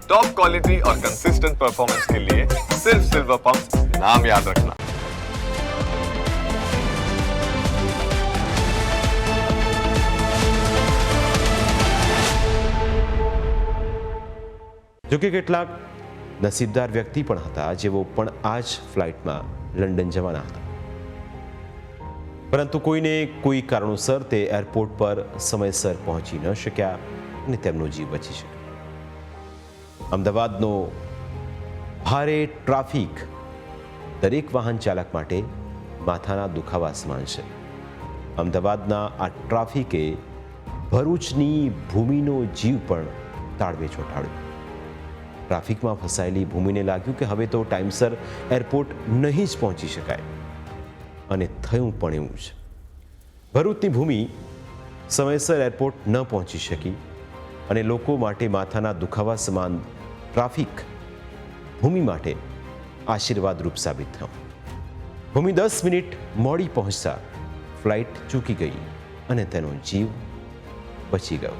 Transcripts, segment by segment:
Top quality और consistent performance के लिए सिर्फ सिल्वर पंप नाम याद रखना। જોકે કેટલાક નસીબદાર વ્યક્તિ પણ હતા જેઓ પણ આ જ ફ્લાઇટમાં લંડન જવાના હતા, પરંતુ કોઈને કોઈ કારણોસર તે એરપોર્ટ પર સમયસર પહોંચી ન શક્યા અને તેમનો જીવ બચી શક્યો। અમદાવાદનો ભારે ટ્રાફિક દરેક વાહન ચાલક માટે માથાના દુખાવા સમાન છે। અમદાવાદના આ ટ્રાફિકે ભરૂચની ભૂમિનો જીવ પણ તાળવે ચોંટાડ્યો। ટ્રાફિકમાં ફસાયેલી ભૂમિને લાગ્યું કે હવે તો ટાઈમસર એરપોર્ટ નહીં જ પહોંચી શકાય, અને થયું પણ એવું જ। ભરૂચની ભૂમિ સમયસર એરપોર્ટ ન પહોંચી શકી અને લોકો માટે માથાના દુખાવા સમાન ટ્રાફિક ભૂમિ માટે આશીર્વાદરૂપ સાબિત થયો। ભૂમિ 10 મિનિટ મોડી પહોંચતા ફ્લાઇટ ચૂકી ગઈ અને તેનો જીવ બચી ગયો।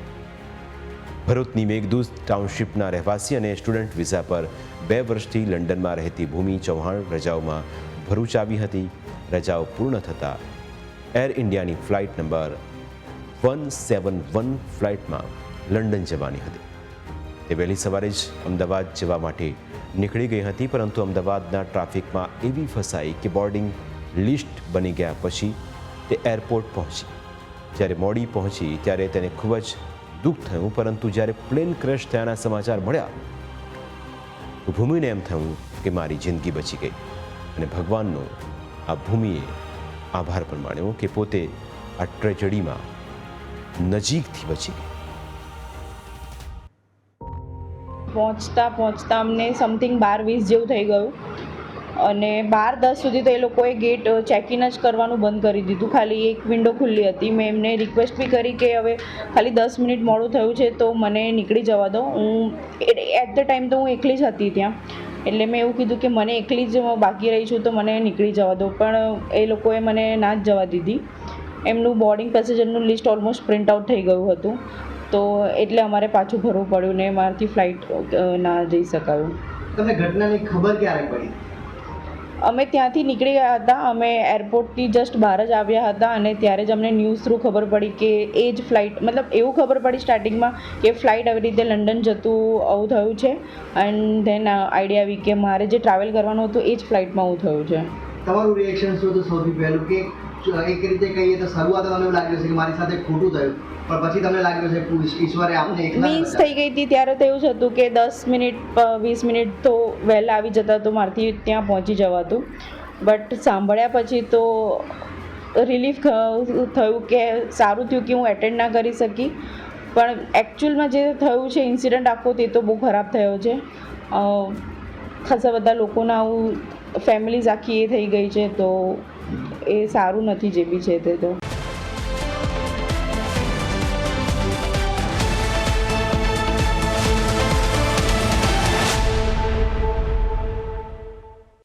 ભરૂચની મેઘદૂત ટાઉનશીપના રહેવાસી અને સ્ટુડન્ટ વિઝા પર 2 વર્ષથી લંડનમાં રહેતી ભૂમિ ચૌહાણ રજાઓમાં ભરૂચ આવી હતી। રજાઓ પૂર્ણ થતાં એર ઇન્ડિયાની ફ્લાઇટ નંબર 171 ફ્લાઇટમાં લંડન જવાની હતી। તે વહેલી સવારે જ અમદાવાદ જવા માટે નીકળી ગઈ હતી, પરંતુ અમદાવાદના ટ્રાફિકમાં એવી ફસાઈ કે બોર્ડિંગ લિસ્ટ બની ગયા પછી તે એરપોર્ટ પહોંચી। જ્યારે મોડી પહોંચી ત્યારે તેને ખૂબ જ દુઃખ થયું, પરંતુ જ્યારે પ્લેન ક્રેશ થયાના સમાચાર મળ્યા તો ભૂમિને એમ થયું કે મારી જિંદગી બચી ગઈ, અને ભગવાનનો આ ભૂમિએ આભાર પણ માન્યો કે પોતે આ ટ્રેજડીમાં નજીકથી બચી ગઈ। પહોંચતા અમને સમથિંગ 12-20 જેવું થઈ ગયું, અને 12-10 સુધી તો એ લોકોએ ગેટ ચેક ઇન જ કરવાનું બંધ કરી દીધું। ખાલી એક વિન્ડો ખુલ્લી હતી। મેં એમને રિક્વેસ્ટ બી કરી કે હવે ખાલી 10 મિનિટ મોડું થયું છે તો મને નીકળી જવા દો। હું એટ ધ ટાઈમ તો હું એકલી જ હતી ત્યાં, એટલે મેં એવું કીધું કે મને એકલી જ બાકી રહી છું તો મને નીકળી જવા દો, પણ એ લોકોએ મને ના જ જવા દીધી। એમનું બોર્ડિંગ પેસેન્જરનું લિસ્ટ ઓલમોસ્ટ પ્રિન્ટ આઉટ થઈ ગયું હતું, તો એટલે અમારે પાછું ભરવું પડ્યું ને મારાથી ફ્લાઇટ ના જઈ શકાયું। તમને ઘટનાની ખબર ક્યારે પડી? અમે ત્યાંથી નીકળી ગયા હતા, અમે એરપોર્ટથી જસ્ટ બહાર જ આવ્યા હતા, અને ત્યારે જ અમને ન્યૂઝ થ્રુ ખબર પડી કે એ જ ફ્લાઇટ, મતલબ એવું ખબર પડી સ્ટાર્ટિંગમાં કે ફ્લાઇટ આવી રીતે લંડન જતું આવું થયું છે, એન્ડ ધેન આઈડિયા આવી કે મારે જે ટ્રાવેલ કરવાનું હતું એ જ ફ્લાઇટમાં આવું થયું છે। તમારું રિએક્શન શું હતું સૌથી પહેલું? કે એક રીતે કહીએ તો શરૂઆત તમને એવું લાગ્યું છે કે મારી સાથે ખોટું થયું, પણ પછી તમને લાગ્યું છે કે ઈશ્વરે આપને મિસ થઈ ગઈ હતી ત્યારે તો એવું જ હતું કે 10 મિનિટ 20 મિનિટ તો વહેલા આવી જતા તો મારાથી ત્યાં પહોંચી જવાતું, બટ સાંભળ્યા પછી તો રિલીફ થયું કે સારું થયું કે હું એટેન્ડ ના કરી શકી, પણ એકચ્યુઅલમાં જે થયું છે ઇન્સિડન્ટ આખો તે તો બહુ ખરાબ થયો છે। ખાસા બધા લોકોના આવું ફેમિલીઝ આખી એ થઈ ગઈ છે, તો એ સારું નથી જે બી છે તે તો।